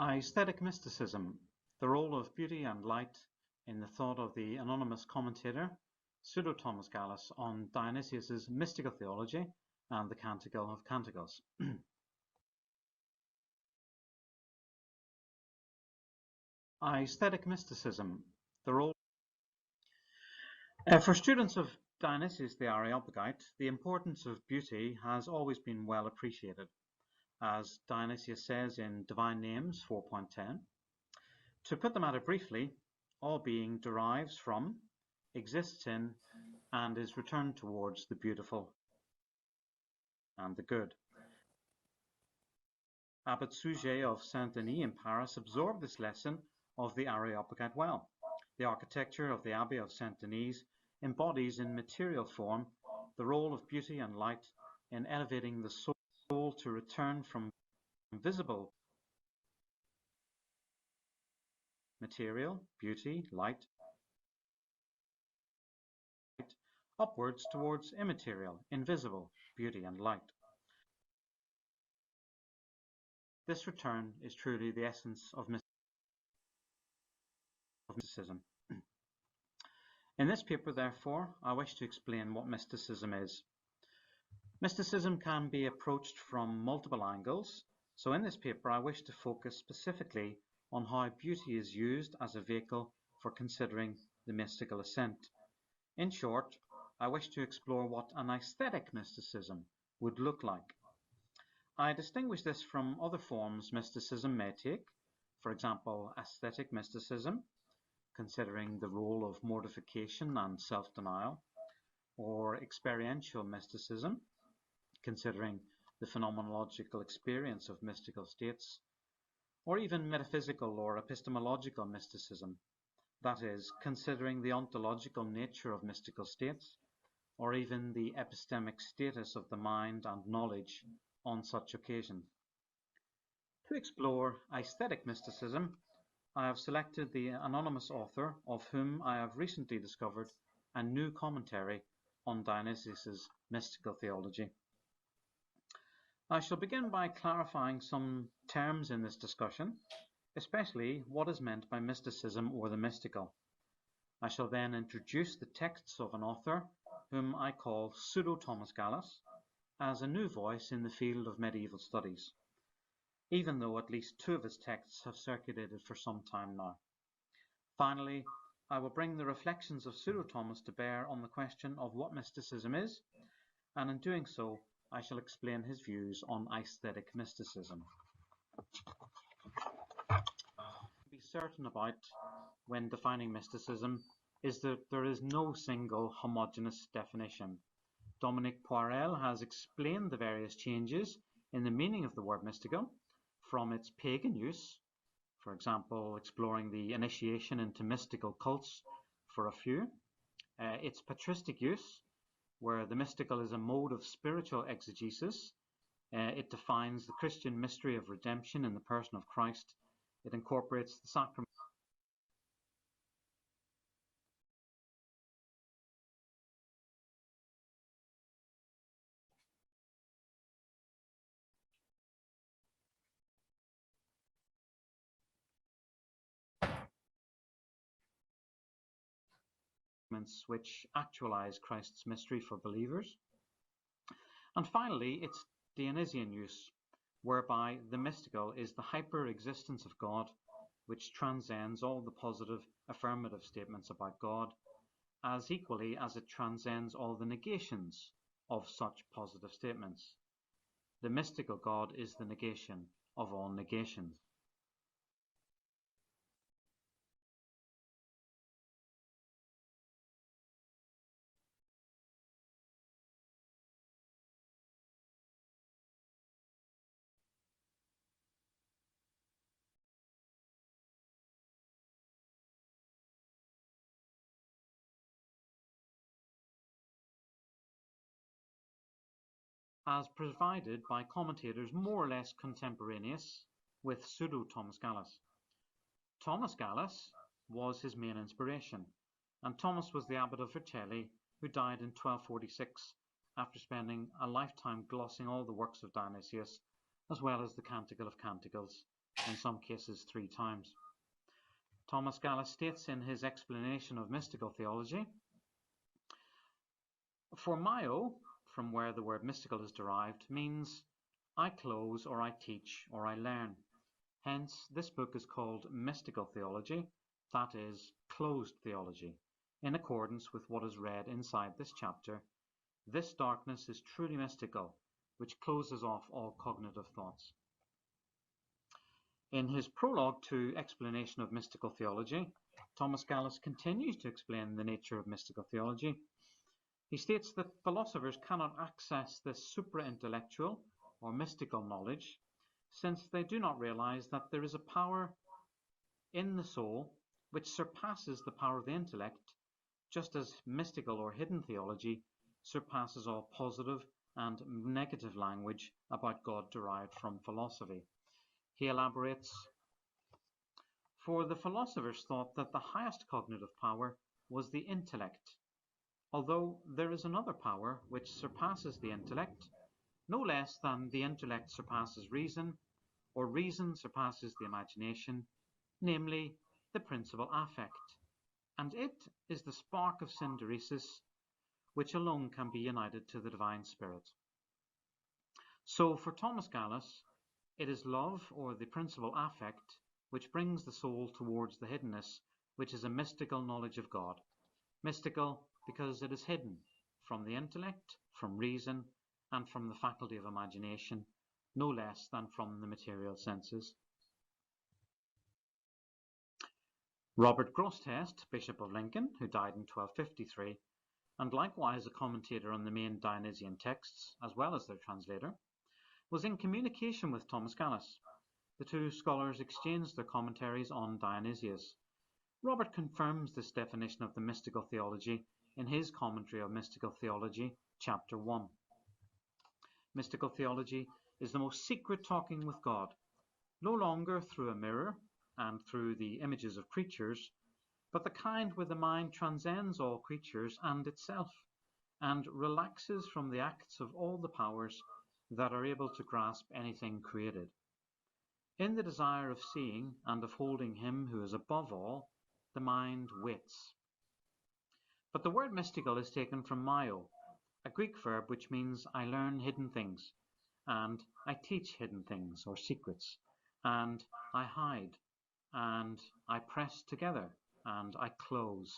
Aesthetic mysticism, the role of beauty and light in the thought of the anonymous commentator, pseudo Thomas Gallus, on Dionysius's mystical theology and the Canticle of Canticles. Aesthetic mysticism, the role. For students of Dionysius the Areopagite, the importance of beauty has always been well appreciated. As Dionysius says in Divine Names 4.10, to put the matter briefly, all being derives from, exists in, and is returned towards the beautiful and the good. Abbot Suger of Saint-Denis in Paris absorbed this lesson of the Areopagite well. The architecture of the Abbey of Saint-Denis embodies in material form the role of beauty and light in elevating the soul to return from visible material, beauty, light, upwards towards immaterial, invisible beauty and light. This return is truly the essence of mysticism. In this paper, therefore, I wish to explain what mysticism is. Mysticism can be approached from multiple angles, so in this paper I wish to focus specifically on how beauty is used as a vehicle for considering the mystical ascent. In short, I wish to explore what an aesthetic mysticism would look like. I distinguish this from other forms mysticism may take, for example, aesthetic mysticism, considering the role of mortification and self-denial, or experiential mysticism, considering the phenomenological experience of mystical states, or even metaphysical or epistemological mysticism, that is, considering the ontological nature of mystical states, or even the epistemic status of the mind and knowledge on such occasions. To explore aesthetic mysticism, I have selected the anonymous author of whom I have recently discovered a new commentary on Dionysius's mystical theology. I shall begin by clarifying some terms in this discussion, especially what is meant by mysticism or the mystical. I shall then introduce the texts of an author whom I call pseudo Thomas Gallus as a new voice in the field of medieval studies, even though at least two of his texts have circulated for some time now. Finally, I will bring the reflections of pseudo Thomas to bear on the question of what mysticism is, and in doing so, I shall explain his views on aesthetic mysticism. To be certain about when defining mysticism is that there is no single homogeneous definition. Dominique Poirel has explained the various changes in the meaning of the word mystical from its pagan use, for example, exploring the initiation into mystical cults for a few, its patristic use, where the mystical is a mode of spiritual exegesis. It defines the Christian mystery of redemption in the person of Christ. It incorporates the sacrament which actualize Christ's mystery for believers. And finally, it's Dionysian use, whereby the mystical is the hyper-existence of God, which transcends all the positive affirmative statements about God, as equally as it transcends all the negations of such positive statements. The mystical God is the negation of all negations. As provided by commentators more or less contemporaneous with pseudo Thomas Gallus. Thomas Gallus was his main inspiration, and Thomas was the abbot of Vercelli who died in 1246 after spending a lifetime glossing all the works of Dionysius as well as the Canticle of Canticles in some cases 3 times. Thomas Gallus states in his explanation of mystical theology, "For myo, from where the word mystical is derived, means I close or I teach or I learn. Hence, this book is called mystical theology, that is, closed theology, in accordance with what is read inside this chapter. This darkness is truly mystical, which closes off all cognitive thoughts." In his prologue to Explanation of Mystical Theology, Thomas Gallus continues to explain the nature of mystical theology. He states that philosophers cannot access this supra-intellectual or mystical knowledge, since they do not realize that there is a power in the soul which surpasses the power of the intellect, just as mystical or hidden theology surpasses all positive and negative language about God derived from philosophy. He elaborates, "For the philosophers thought that the highest cognitive power was the intellect, although there is another power which surpasses the intellect, no less than the intellect surpasses reason, or reason surpasses the imagination, namely the principal affect, and it is the spark of synderesis which alone can be united to the divine spirit." So for Thomas Gallus, it is love, or the principal affect, which brings the soul towards the hiddenness, which is a mystical knowledge of God. Mystical because it is hidden from the intellect, from reason, and from the faculty of imagination, no less than from the material senses. Robert Grosseteste, Bishop of Lincoln, who died in 1253, and likewise a commentator on the main Dionysian texts, as well as their translator, was in communication with Thomas Gallus. The two scholars exchanged their commentaries on Dionysius. Robert confirms this definition of the mystical theology in his commentary of Mystical Theology, chapter 1. Mystical theology is the most secret talking with God, no longer through a mirror and through the images of creatures, but the kind where the mind transcends all creatures and itself, and relaxes from the acts of all the powers that are able to grasp anything created. In the desire of seeing and of holding him who is above all, the mind waits. But the word mystical is taken from myo, a Greek verb which means I learn hidden things, and I teach hidden things or secrets, and I hide, and I press together, and I close.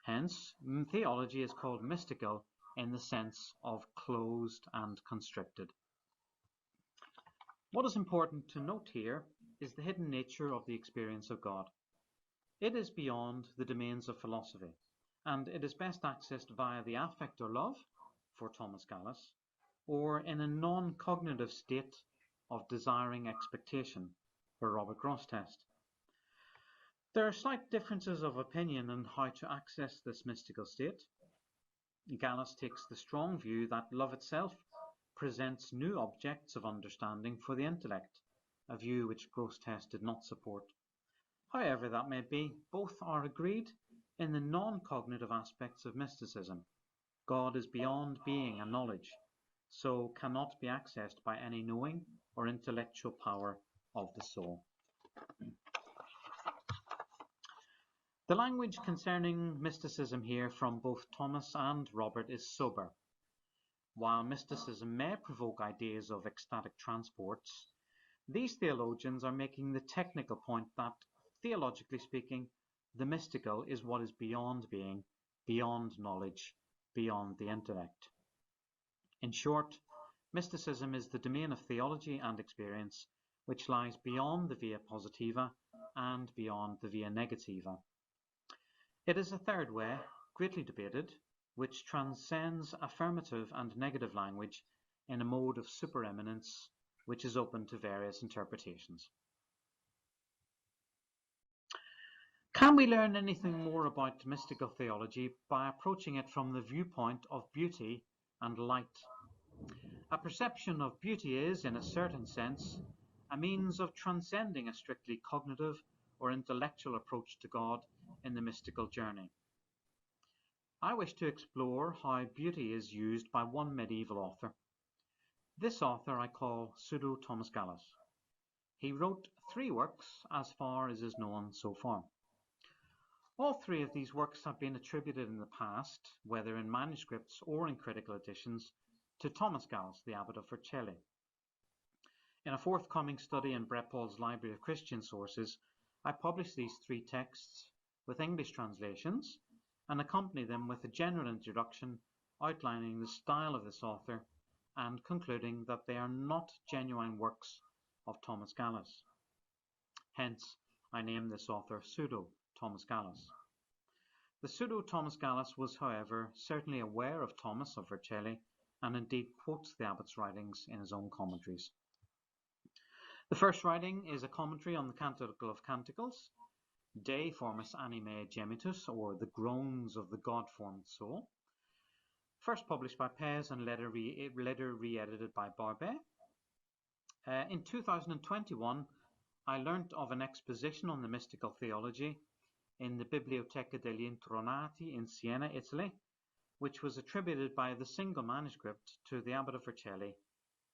Hence, theology is called mystical in the sense of closed and constricted. What is important to note here is the hidden nature of the experience of God. It is beyond the domains of philosophy, and it is best accessed via the affect or love, for Thomas Gallus, or in a non-cognitive state of desiring expectation, for Robert Grosseteste. There are slight differences of opinion on how to access this mystical state. Gallus takes the strong view that love itself presents new objects of understanding for the intellect, a view which Grosseteste did not support. However that may be, both are agreed in the non-cognitive aspects of mysticism. God is beyond being and knowledge, so cannot be accessed by any knowing or intellectual power of the soul. The language concerning mysticism here from both Thomas and Robert is sober. While mysticism may provoke ideas of ecstatic transports, these theologians are making the technical point that, theologically speaking, the mystical is what is beyond being, beyond knowledge, beyond the intellect. In short, mysticism is the domain of theology and experience which lies beyond the via positiva and beyond the via negativa. It is a third way, greatly debated, which transcends affirmative and negative language in a mode of supereminence which is open to various interpretations. Can we learn anything more about mystical theology by approaching it from the viewpoint of beauty and light? A perception of beauty is, in a certain sense, a means of transcending a strictly cognitive or intellectual approach to God in the mystical journey. I wish to explore how beauty is used by one medieval author. This author I call Pseudo Thomas Gallus. He wrote 3 works as far as is known so far. All 3 of these works have been attributed in the past, whether in manuscripts or in critical editions, to Thomas Gallus, the Abbot of Vercelli. In a forthcoming study in Brett Paul's Library of Christian Sources, I published these 3 texts with English translations and accompany them with a general introduction outlining the style of this author and concluding that they are not genuine works of Thomas Gallus. Hence, I name this author Pseudo-Thomas Gallus. The Pseudo-Thomas Gallus was, however, certainly aware of Thomas of Vercelli and indeed quotes the abbot's writings in his own commentaries. The first writing is a commentary on the Canticle of Canticles, De Formis Animae Gemitus, or the groans of the God-formed soul, first published by Pez and later re-edited by Barbet. In 2021, I learnt of an exposition on the mystical theology in the Biblioteca degli Intronati in Siena, Italy, which was attributed by the single manuscript to the Abbot of Vercelli,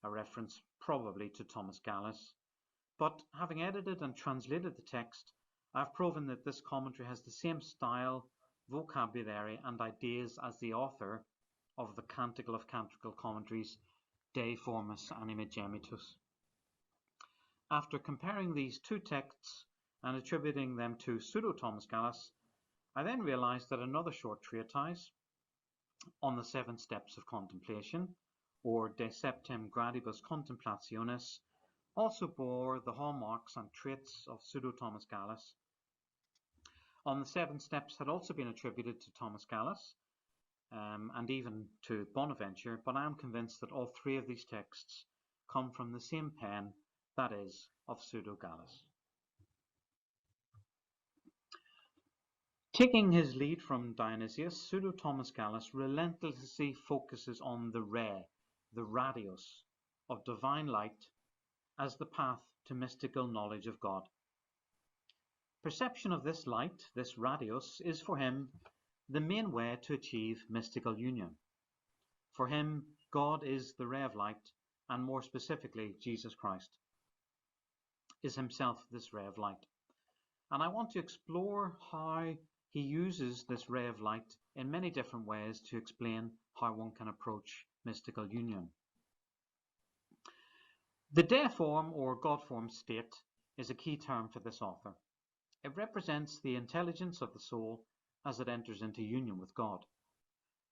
a reference probably to Thomas Gallus. But having edited and translated the text, I've proven that this commentary has the same style, vocabulary and ideas as the author of the Canticle of Canticle commentaries, De Formis Animae Gemitus. After comparing these 2 texts and attributing them to Pseudo-Thomas Gallus, I then realized that another short treatise on the 7 steps of contemplation, or De Septem Gradibus Contemplationis, also bore the hallmarks and traits of Pseudo-Thomas Gallus. On the 7 steps had also been attributed to Thomas Gallus and even to Bonaventure, but I am convinced that all 3 of these texts come from the same pen, that is, of Pseudo-Gallus. Taking his lead from Dionysius, Pseudo-Thomas Gallus relentlessly focuses on the re, the radius, of divine light as the path to mystical knowledge of God. Perception of this light, this radius, is for him the main way to achieve mystical union. For him, God is the ray of light, and more specifically, Jesus Christ is himself this ray of light. And I want to explore how he uses this ray of light in many different ways to explain how one can approach mystical union. The deiform or God-form state is a key term for this author. It represents the intelligence of the soul as it enters into union with God.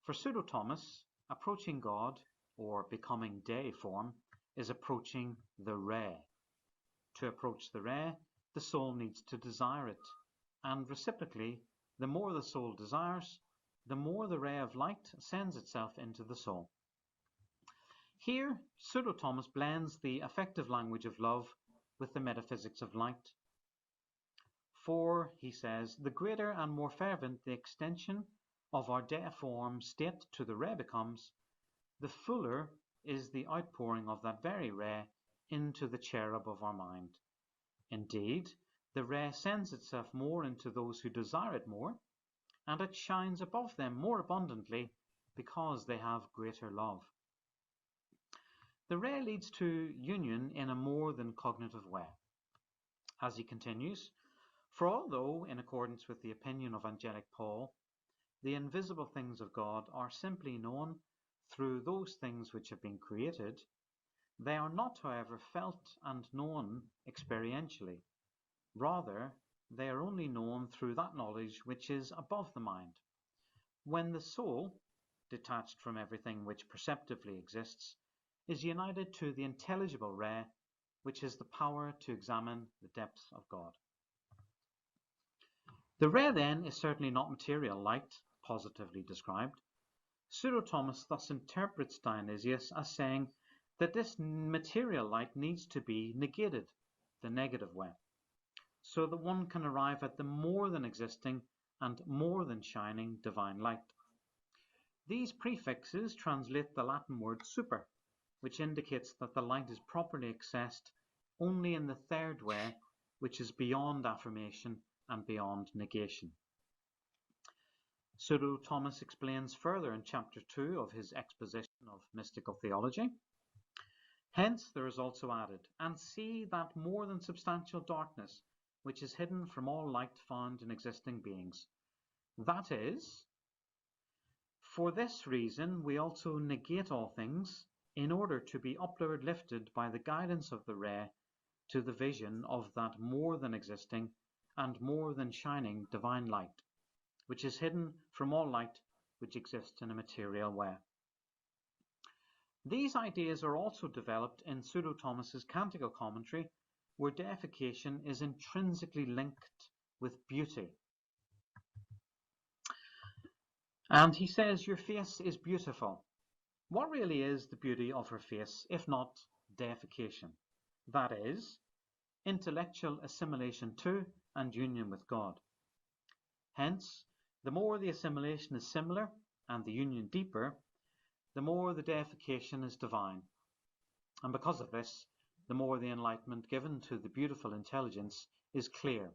For Pseudo-Thomas, approaching God, or becoming deiform, is approaching the ray. To approach the ray, the soul needs to desire it, and reciprocally, the more the soul desires, the more the ray of light sends itself into the soul. Here, Pseudo-Thomas blends the affective language of love with the metaphysics of light. For, he says, the greater and more fervent the extension of our deiform state to the ray becomes, the fuller is the outpouring of that very ray into the cherub of our mind. Indeed, the ray sends itself more into those who desire it more, and it shines above them more abundantly because they have greater love. The ray leads to union in a more than cognitive way. As he continues, for although, in accordance with the opinion of angelic Paul, the invisible things of God are simply known through those things which have been created, they are not, however, felt and known experientially. Rather, they are only known through that knowledge which is above the mind. When the soul, detached from everything which perceptively exists, is united to the intelligible ray, which is the power to examine the depths of God. The ray, then, is certainly not material light, positively described. Pseudo-Thomas thus interprets Dionysius as saying that this material light needs to be negated, the negative way, so that one can arrive at the more than existing and more than shining divine light. These prefixes translate the Latin word super, which indicates that the light is properly accessed only in the third way, which is beyond affirmation and beyond negation. Pseudo-Thomas explains further in chapter 2 of his exposition of mystical theology. Hence there is also added, and see that more than substantial darkness, which is hidden from all light found in existing beings. That is, for this reason we also negate all things, in order to be upward lifted by the guidance of the ray to the vision of that more than existing and more than shining divine light, which is hidden from all light which exists in a material way. These ideas are also developed in Pseudo-Thomas's canticle commentary, where deification is intrinsically linked with beauty. And he says, your face is beautiful. What really is the beauty of her face, if not deification? That is, intellectual assimilation to and union with God. Hence, the more the assimilation is similar and the union deeper, the more the deification is divine. And because of this, the more the enlightenment given to the beautiful intelligence is clear,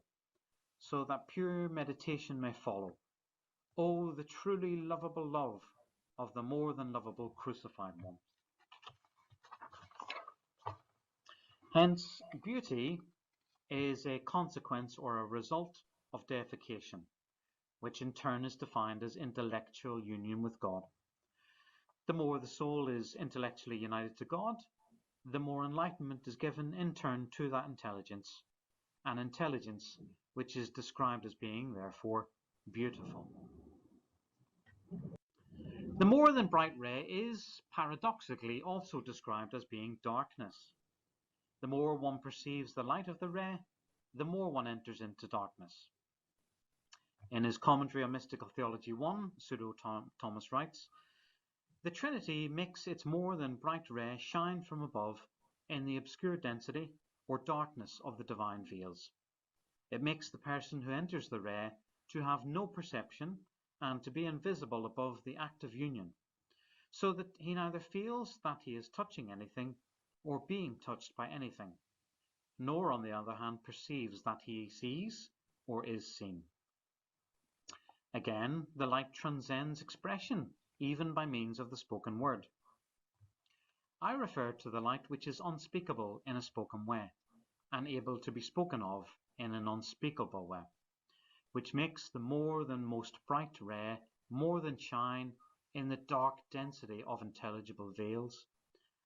so that pure meditation may follow. Oh, the truly lovable love of the more than lovable crucified one. Hence, beauty is a consequence or a result of deification, which in turn is defined as intellectual union with God. The more the soul is intellectually united to God, the more enlightenment is given in turn to that intelligence, an intelligence which is described as being, therefore, beautiful. The more than bright ray is, paradoxically, also described as being darkness. The more one perceives the light of the ray, the more one enters into darkness. In his commentary on Mystical Theology 1, Pseudo-Thomas writes, the Trinity makes its more than bright ray shine from above in the obscure density or darkness of the divine veils. It makes the person who enters the ray to have no perception and to be invisible above the act of union, so that he neither feels that he is touching anything or being touched by anything, nor on the other hand perceives that he sees or is seen. Again, the light transcends expression, even by means of the spoken word. I refer to the light which is unspeakable in a spoken way, and able to be spoken of in an unspeakable way, which makes the more than most bright ray more than shine in the dark density of intelligible veils,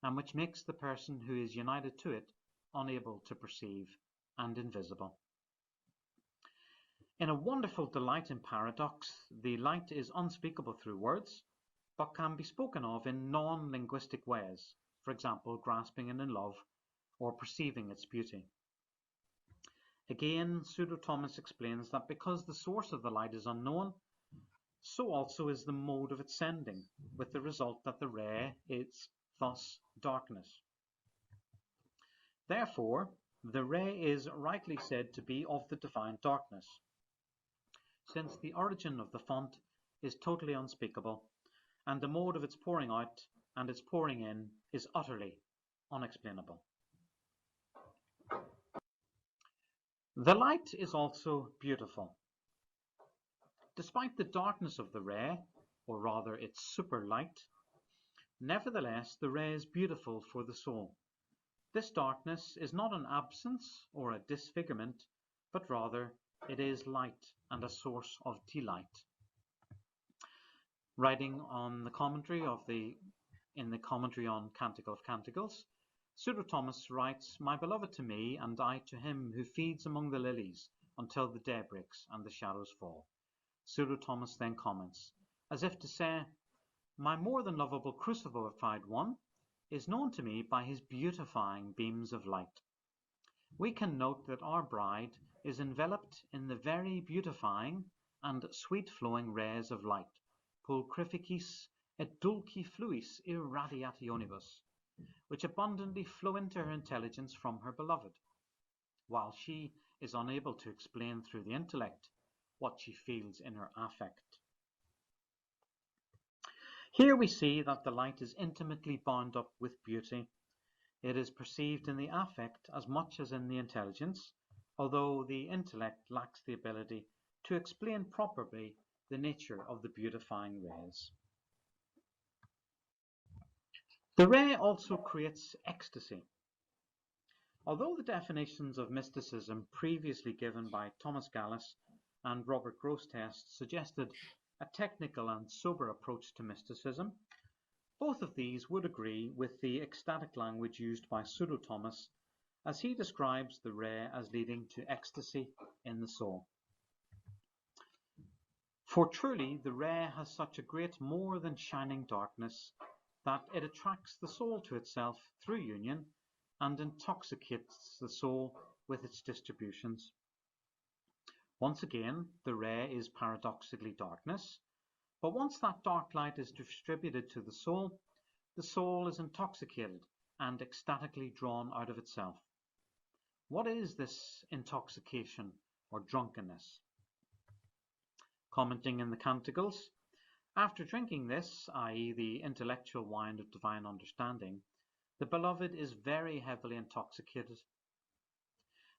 and which makes the person who is united to it unable to perceive and invisible. In a wonderful delight in paradox, the light is unspeakable through words, but can be spoken of in non-linguistic ways, for example, grasping it in love or perceiving its beauty. Again, Pseudo-Thomas explains that because the source of the light is unknown, so also is the mode of its sending, with the result that the ray is thus darkness. Therefore, the ray is rightly said to be of the divine darkness, since the origin of the font is totally unspeakable, and the mode of its pouring out and its pouring in is utterly unexplainable. The light is also beautiful. Despite the darkness of the ray, or rather its super light, nevertheless the ray is beautiful for the soul. This darkness is not an absence or a disfigurement, but rather it is light and a source of delight. Writing on the commentary in the commentary on Canticle of Canticles, Pseudo-Thomas writes, my beloved to me, and I to him who feeds among the lilies until the day breaks and the shadows fall. Pseudo-Thomas then comments, as if to say, my more than lovable crucified one is known to me by his beautifying beams of light. We can note that our bride is enveloped in the very beautifying and sweet-flowing rays of light, pulchrificis et dulci fluis irradiationibus, which abundantly flow into her intelligence from her beloved, while she is unable to explain through the intellect what she feels in her affect. Here we see that the light is intimately bound up with beauty. It is perceived in the affect as much as in the intelligence, although the intellect lacks the ability to explain properly the nature of the beautifying rays. The ray also creates ecstasy. Although the definitions of mysticism previously given by Thomas Gallas and Robert Grosseteste suggested a technical and sober approach to mysticism, both of these would agree with the ecstatic language used by Pseudo-Thomas, as he describes the ray as leading to ecstasy in the soul. For truly the ray has such a great more than shining darkness that it attracts the soul to itself through union and intoxicates the soul with its distributions. Once again, the ray is paradoxically darkness, but once that dark light is distributed to the soul is intoxicated and ecstatically drawn out of itself. What is this intoxication or drunkenness? Commenting in the Canticles, after drinking this, i.e. the intellectual wine of divine understanding, the beloved is very heavily intoxicated.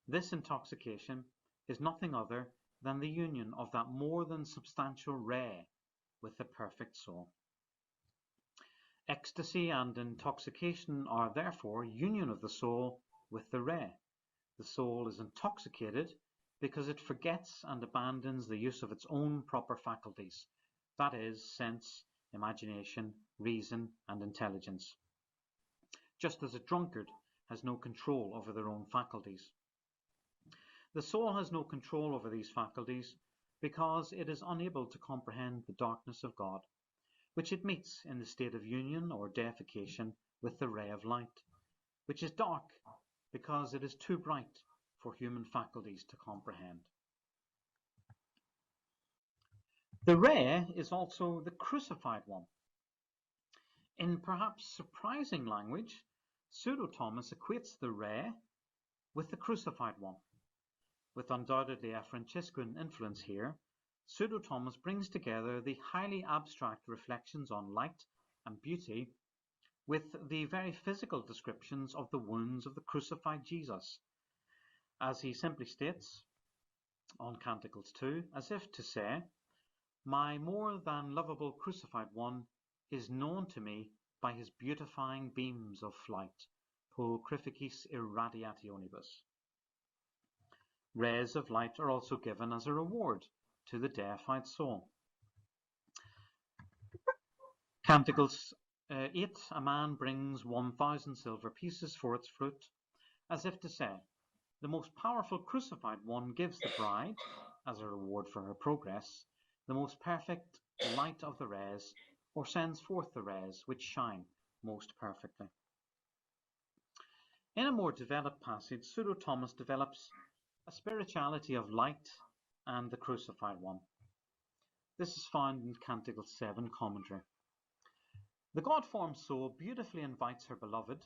This intoxication is nothing other than the union of that more than substantial ray with the perfect soul. Ecstasy and intoxication are therefore union of the soul with the ray. The soul is intoxicated because it forgets and abandons the use of its own proper faculties, that is, sense, imagination, reason, and intelligence. Just as a drunkard has no control over their own faculties. The soul has no control over these faculties because it is unable to comprehend the darkness of God, which it meets in the state of union or deification with the ray of light, which is dark because it is too bright for human faculties to comprehend. The ray is also the crucified one. In perhaps surprising language, Pseudo-Thomas equates the ray with the crucified one. With undoubtedly a Franciscan influence here, Pseudo-Thomas brings together the highly abstract reflections on light and beauty with the very physical descriptions of the wounds of the crucified Jesus, as he simply states on Canticles 2, as if to say, "My more than lovable crucified one is known to me by his beautifying beams of flight, pulchrificis irradiationibus." Rays of light are also given as a reward to the deified soul. Canticles 8, a man brings 1,000 silver pieces for its fruit, as if to say, the most powerful crucified one gives the bride, as a reward for her progress, the most perfect light of the rays, or sends forth the rays which shine most perfectly. In a more developed passage, Pseudo-Thomas develops a spirituality of light and the crucified one. This is found in Canticle 7 commentary. The God-formed soul beautifully invites her beloved,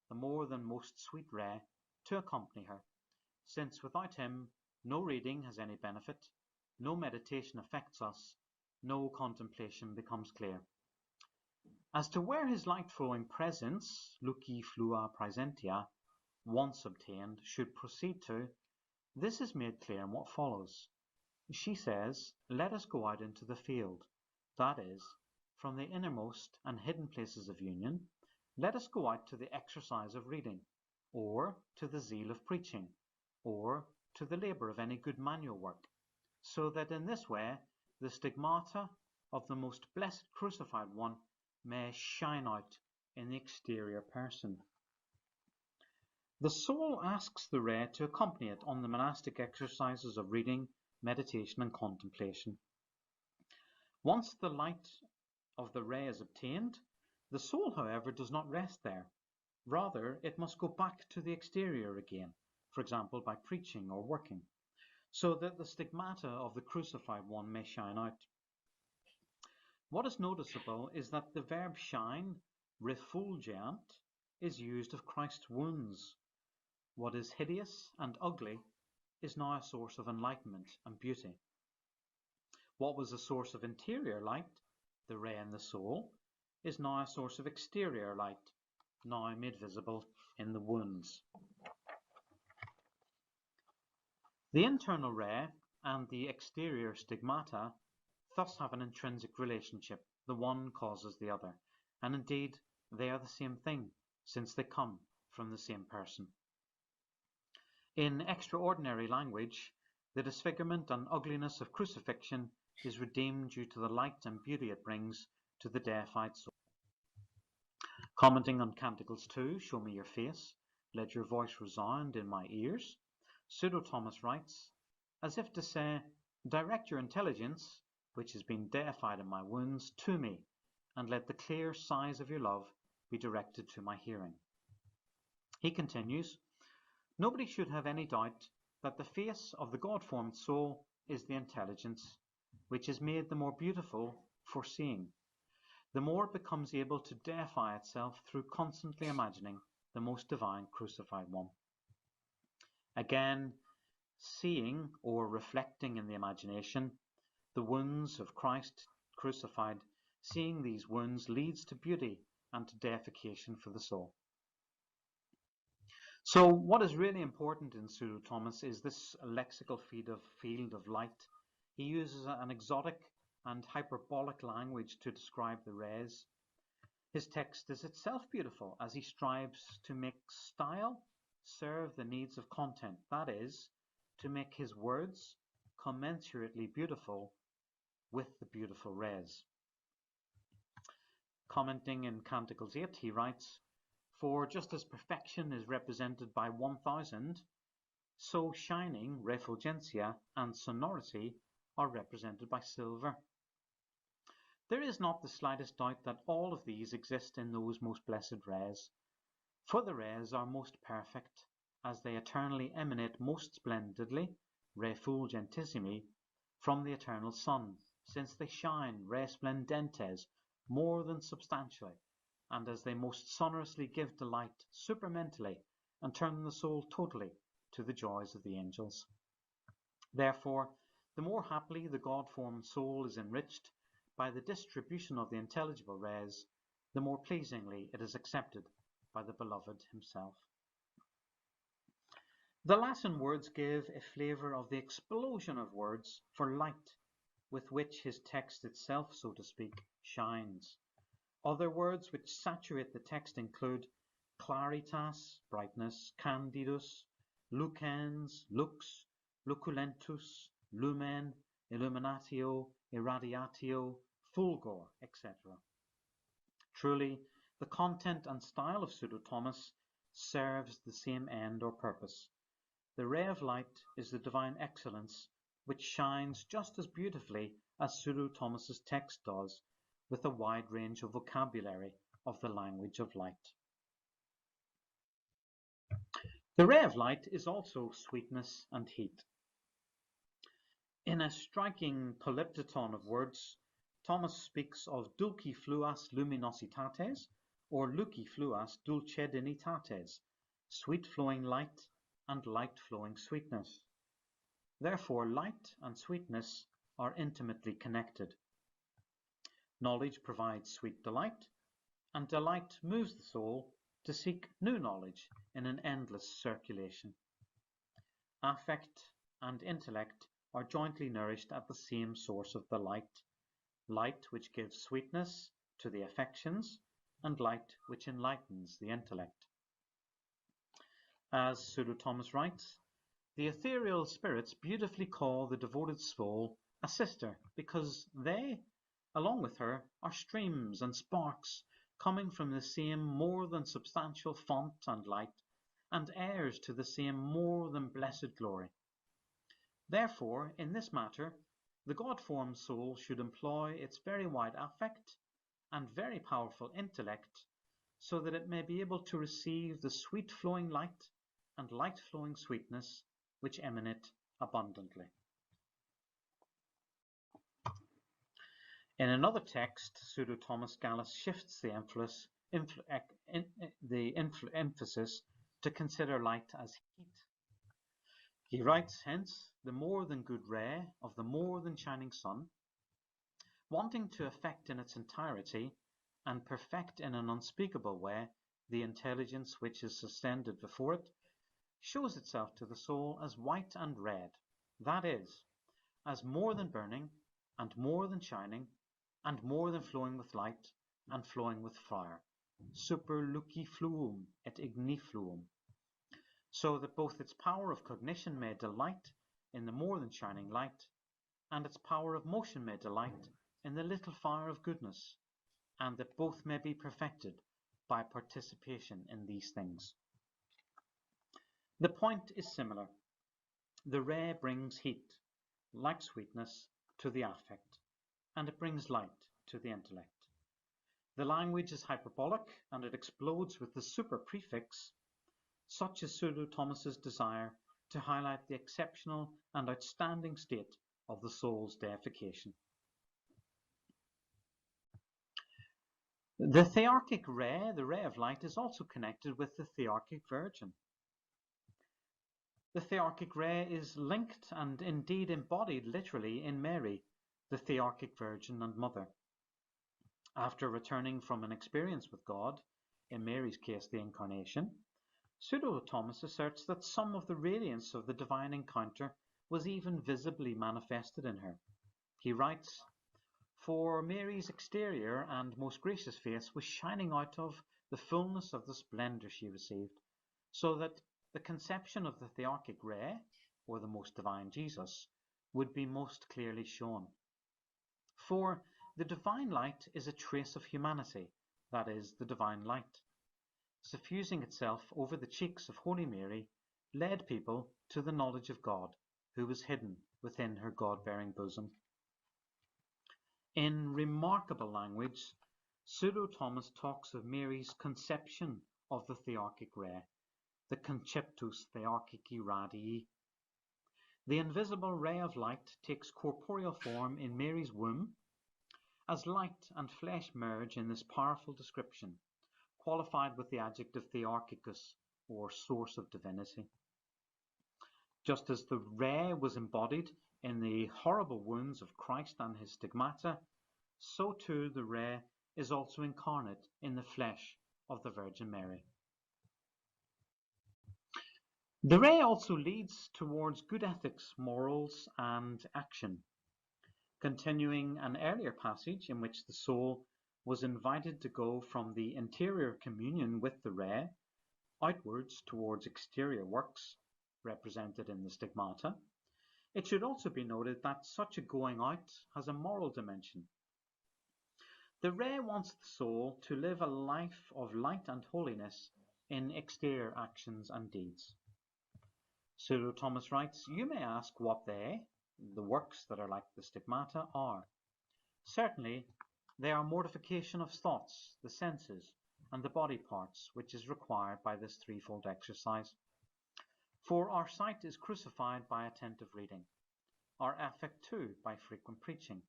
the more than most sweet ray, to accompany her, since without him no reading has any benefit, no meditation affects us, no contemplation becomes clear. As to where his light-flowing presence, luci flua praesentia, once obtained, should proceed to, this is made clear in what follows. She says, let us go out into the field, that is, from the innermost and hidden places of union, let us go out to the exercise of reading, or to the zeal of preaching, or to the labour of any good manual work, so that in this way the stigmata of the most blessed crucified one may shine out in the exterior person. The soul asks the ray to accompany it on the monastic exercises of reading, meditation, and contemplation. Once the light of the ray is obtained, the soul, however, does not rest there. Rather, it must go back to the exterior again, for example, by preaching or working, so that the stigmata of the crucified one may shine out. What is noticeable is that the verb shine, refulgeant, is used of Christ's wounds. What is hideous and ugly is now a source of enlightenment and beauty. What was a source of interior light, the ray in the soul, is now a source of exterior light, now made visible in the wounds. The internal ray and the exterior stigmata thus have an intrinsic relationship. The one causes the other, and indeed they are the same thing, since they come from the same person. In extraordinary language, the disfigurement and ugliness of crucifixion is redeemed due to the light and beauty it brings to the deified soul. Commenting on Canticles 2, Show me your face, let your voice resound in my ears, Pseudo Thomas writes, as if to say, direct your intelligence, which has been deified in my wounds, to me, and let the clear sighs of your love be directed to my hearing. He continues, nobody should have any doubt that the face of the God-formed soul is the intelligence, which is made the more beautiful for seeing. The more it becomes able to deify itself through constantly imagining the most divine crucified one. Again, seeing or reflecting in the imagination the wounds of Christ crucified, seeing these wounds leads to beauty and to deification for the soul. So what is really important in Pseudo Thomas is this lexical field of light. He uses an exotic and hyperbolic language to describe the rays. His text is itself beautiful as he strives to make style serve the needs of content, that is, to make his words commensurately beautiful with the beautiful rays. Commenting in Canticles 8, he writes, for just as perfection is represented by 1000, so shining, refulgencia, and sonority are represented by silver. There is not the slightest doubt that all of these exist in those most blessed rays, for the rays are most perfect, as they eternally emanate most splendidly, refulgentissimi, from the eternal sun, since they shine resplendentes more than substantially, and as they most sonorously give delight supermentally and turn the soul totally to the joys of the angels. Therefore, the more happily the God-formed soul is enriched by the distribution of the intelligible rays, the more pleasingly it is accepted by the Beloved himself. The Latin words give a flavour of the explosion of words for light, with which his text itself, so to speak, shines. Other words which saturate the text include claritas, brightness, candidus, lucens, lux, luculentus, lumen, illuminatio, irradiatio, fulgor, etc. Truly, the content and style of Pseudo Thomas serves the same end or purpose. The ray of light is the divine excellence which shines just as beautifully as Pseudo Thomas's text does, with a wide range of vocabulary of the language of light. The ray of light is also sweetness and heat. In a striking polyptyton of words, Thomas speaks of dulci fluas luminositates or luci fluas dulcedenitates, sweet flowing light and light flowing sweetness. Therefore, light and sweetness are intimately connected. Knowledge provides sweet delight, and delight moves the soul to seek new knowledge in an endless circulation. Affect and intellect are jointly nourished at the same source of the light, light which gives sweetness to the affections, and light which enlightens the intellect. As Pseudo Thomas writes, the ethereal spirits beautifully call the devoted soul a sister, because they, along with her, are streams and sparks coming from the same more than substantial font and light, and heirs to the same more than blessed glory. Therefore, in this matter, the God-formed soul should employ its very wide affect and very powerful intellect, so that it may be able to receive the sweet-flowing light and light-flowing sweetness which emanate abundantly. In another text, Pseudo Thomas Gallus shifts the emphasis to consider light as heat. He writes, hence, the more than good ray of the more than shining sun, wanting to affect in its entirety and perfect in an unspeakable way the intelligence which is suspended before it, shows itself to the soul as white and red, that is, as more than burning, and more than shining, and more than flowing with light, and flowing with fire, super luci fluum et igni fluum, so that both its power of cognition may delight in the more than shining light, and its power of motion may delight in the little fire of goodness, and that both may be perfected by participation in these things. The point is similar. The ray brings heat, like sweetness, to the affect, and it brings light to the intellect. The language is hyperbolic, and it explodes with the super prefix. Such is Pseudo-Thomas's desire to highlight the exceptional and outstanding state of the soul's deification. The thearchic ray, the ray of light, is also connected with the thearchic virgin. The thearchic ray is linked and indeed embodied literally in Mary, the thearchic virgin and mother. After returning from an experience with God, in Mary's case the Incarnation, Pseudo-Thomas asserts that some of the radiance of the divine encounter was even visibly manifested in her. He writes, "For Mary's exterior and most gracious face was shining out of the fullness of the splendour she received, so that the conception of the thearchic ray, or the most divine Jesus, would be most clearly shown. For the divine light is a trace of humanity, that is, the divine light, suffusing itself over the cheeks of Holy Mary, led people to the knowledge of God, who was hidden within her God-bearing bosom." In remarkable language, Pseudo-Thomas talks of Mary's conception of the thearchic ray, the conceptus thearchici radii. The invisible ray of light takes corporeal form in Mary's womb, as light and flesh merge in this powerful description, qualified with the adjective thearchicus, or source of divinity. Just as the ray was embodied in the horrible wounds of Christ and his stigmata, so too the ray is also incarnate in the flesh of the Virgin Mary. The ray also leads towards good ethics, morals, and action. Continuing an earlier passage in which the soul was invited to go from the interior communion with the ray outwards towards exterior works, represented in the stigmata, it should also be noted that such a going out has a moral dimension. The ray wants the soul to live a life of light and holiness in exterior actions and deeds. Pseudo-Thomas writes, "You may ask what they, the works that are like the stigmata, are. Certainly, they are mortification of thoughts, the senses, and the body parts, which is required by this threefold exercise. For our sight is crucified by attentive reading, our affect too by frequent preaching,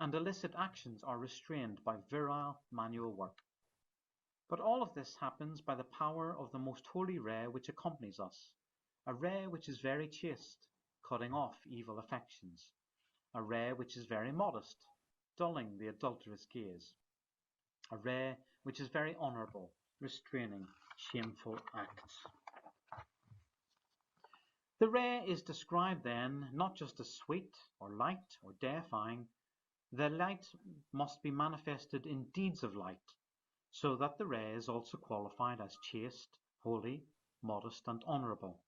and illicit actions are restrained by virile manual work. But all of this happens by the power of the most holy ray which accompanies us, a ray which is very chaste, cutting off evil affections, a ray which is very modest, dulling the adulterous gaze, a ray which is very honourable, restraining shameful acts." The ray is described then not just as sweet or light or deifying. The light must be manifested in deeds of light, so that the ray is also qualified as chaste, holy, modest, and honourable,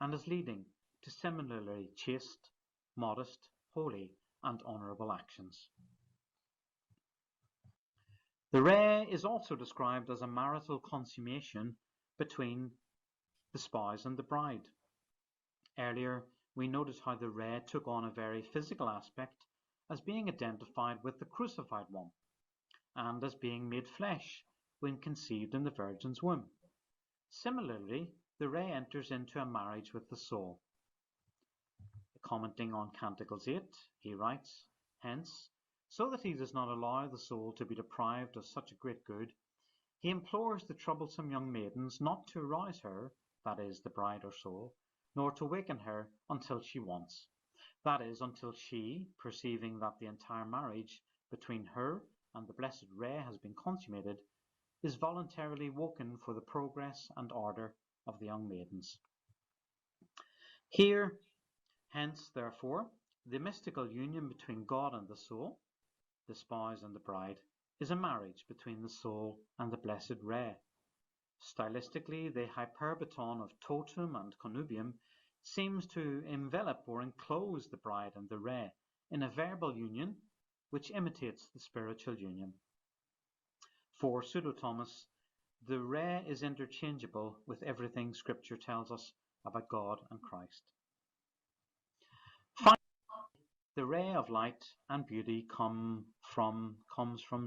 and as leading to similarly chaste, modest, holy, and honourable actions. The ray is also described as a marital consummation between the spouse and the bride. Earlier, we noted how the ray took on a very physical aspect as being identified with the crucified one, and as being made flesh when conceived in the Virgin's womb. Similarly, the ray enters into a marriage with the soul. Commenting on Canticles 8, he writes, "Hence, so that he does not allow the soul to be deprived of such a great good, he implores the troublesome young maidens not to arouse her, that is, the bride or soul, nor to waken her until she wants, that is, until she, perceiving that the entire marriage between her and the blessed ray has been consummated, is voluntarily woken for the progress and order of the young maidens." Here, hence, therefore, the mystical union between God and the soul, the spouse and the bride, is a marriage between the soul and the blessed Re. Stylistically, the hyperbaton of totum and connubium seems to envelop or enclose the bride and the Re in a verbal union which imitates the spiritual union. For Pseudo-Thomas, the Re is interchangeable with everything Scripture tells us about God and Christ. Finally, the ray of light and beauty comes from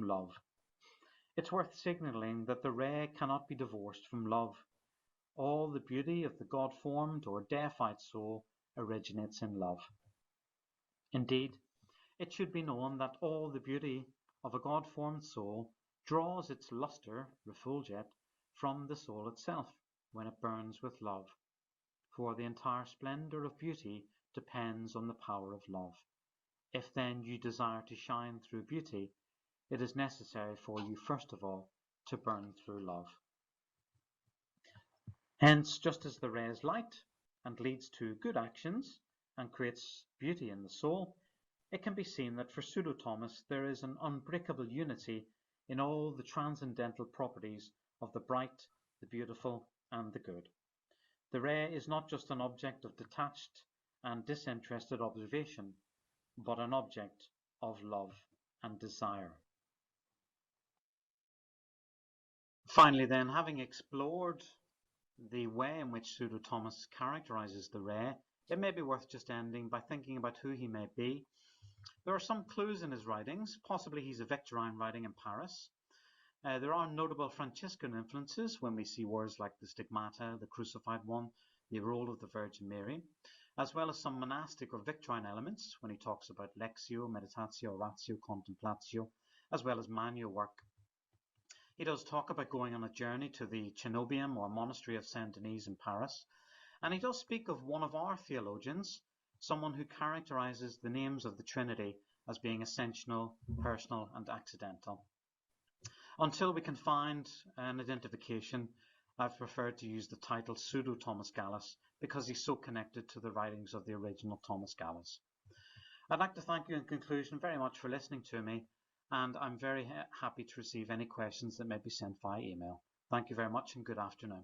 love. It's worth signalling that the ray cannot be divorced from love. All the beauty of the God-formed or deified soul originates in love. Indeed, it should be known that all the beauty of a God-formed soul draws its lustre, refulget, from the soul itself when it burns with love. For the entire splendor of beauty depends on the power of love. If then you desire to shine through beauty, it is necessary for you first of all to burn through love. Hence, just as the ray is light and leads to good actions and creates beauty in the soul, it can be seen that for Pseudo-Thomas there is an unbreakable unity in all the transcendental properties of the bright, the beautiful, and the good. The ray is not just an object of detached and disinterested observation, but an object of love and desire. Finally then, having explored the way in which Pseudo-Thomas characterizes the ray, it may be worth just ending by thinking about who he may be. There are some clues in his writings. Possibly he's a Victorine writing in Paris. There are notable Franciscan influences when we see words like the stigmata, the crucified one, the role of the Virgin Mary, as well as some monastic or Victorine elements when he talks about lectio, meditatio, ratio, contemplatio, as well as manual work. He does talk about going on a journey to the Cenobium or monastery of Saint Denis in Paris, and he does speak of one of our theologians, someone who characterizes the names of the Trinity as being essential, personal, and accidental. Until we can find an identification, I've preferred to use the title Pseudo-Thomas Gallus because he's so connected to the writings of the original Thomas Gallus. I'd like to thank you in conclusion very much for listening to me, and I'm very happy to receive any questions that may be sent via email. Thank you very much and good afternoon.